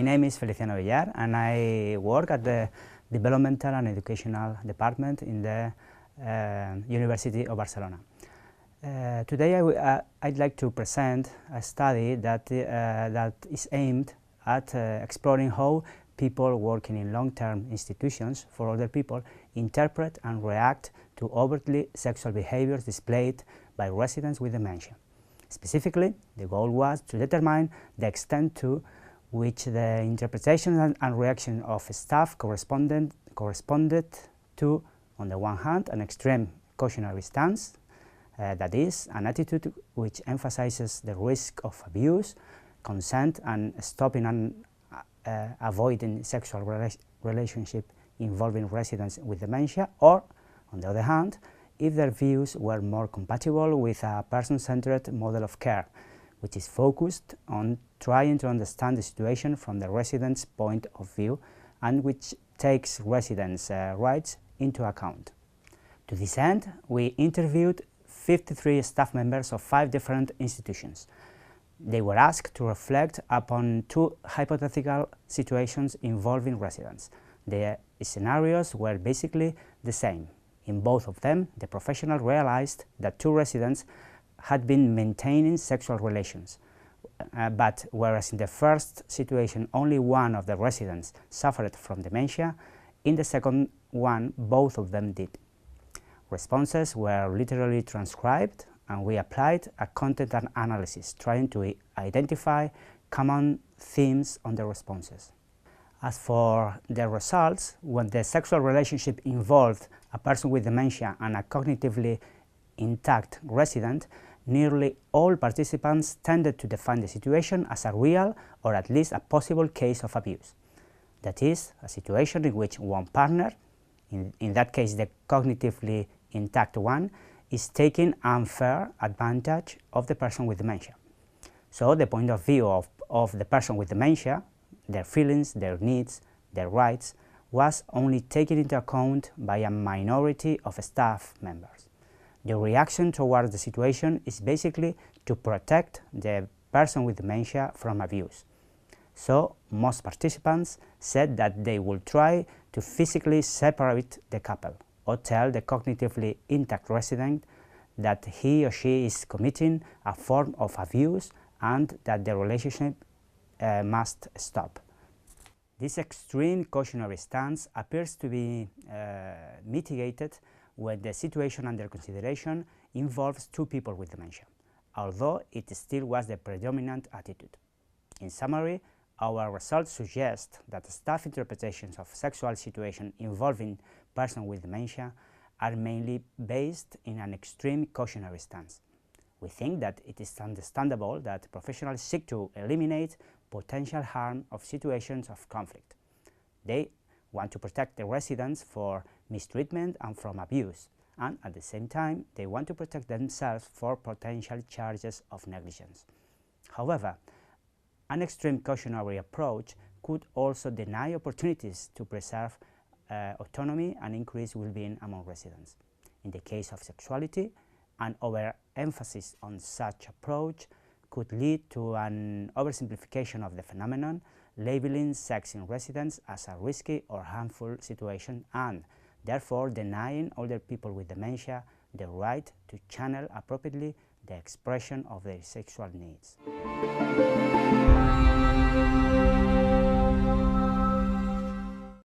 My name is Feliciano Villar and I work at the Developmental and Educational Department in the University of Barcelona. Today I'd like to present a study that is aimed at exploring how people working in long-term institutions for older people interpret and react to overtly sexual behaviors displayed by residents with dementia. Specifically, the goal was to determine the extent to which the interpretation and reaction of staff corresponded to, on the one hand, an extreme cautionary stance, that is, an attitude which emphasizes the risk of abuse, consent, and stopping and avoiding sexual relationship involving residents with dementia, or, on the other hand, if their views were more compatible with a person-centered model of care, which is focused on trying to understand the situation from the residents' point of view and which takes residents' rights into account. To this end, we interviewed 53 staff members of 5 different institutions. They were asked to reflect upon 2 hypothetical situations involving residents. The scenarios were basically the same. In both of them, the professional realized that 2 residents had been maintaining sexual relations, but whereas in the first situation only one of the residents suffered from dementia, in the second one both of them did. Responses were literally transcribed, and we applied a content analysis trying to identify common themes on the responses. As for the results, when the sexual relationship involved a person with dementia and a cognitively intact resident, nearly all participants tended to define the situation as a real or at least a possible case of abuse. That is, a situation in which one partner, in that case the cognitively intact one, is taking unfair advantage of the person with dementia. So the point of view of the person with dementia, their feelings, their needs, their rights, was only taken into account by a minority of staff members. The reaction towards the situation is basically to protect the person with dementia from abuse. So most participants said that they will try to physically separate the couple or tell the cognitively intact resident that he or she is committing a form of abuse and that the relationship must stop. This extreme cautionary stance appears to be mitigated when the situation under consideration involves 2 people with dementia, although it still was the predominant attitude. In summary, our results suggest that staff interpretations of sexual situations involving persons with dementia are mainly based in an extreme cautionary stance. We think that it is understandable that professionals seek to eliminate potential harm of situations of conflict. They want to protect the residents from mistreatment and from abuse, and at the same time they want to protect themselves for potential charges of negligence. However, an extreme cautionary approach could also deny opportunities to preserve autonomy and increase well-being among residents. In the case of sexuality, an overemphasis on such approach could lead to an oversimplification of the phenomenon, labeling sex in residence as a risky or harmful situation and therefore denying older people with dementia the right to channel appropriately the expression of their sexual needs.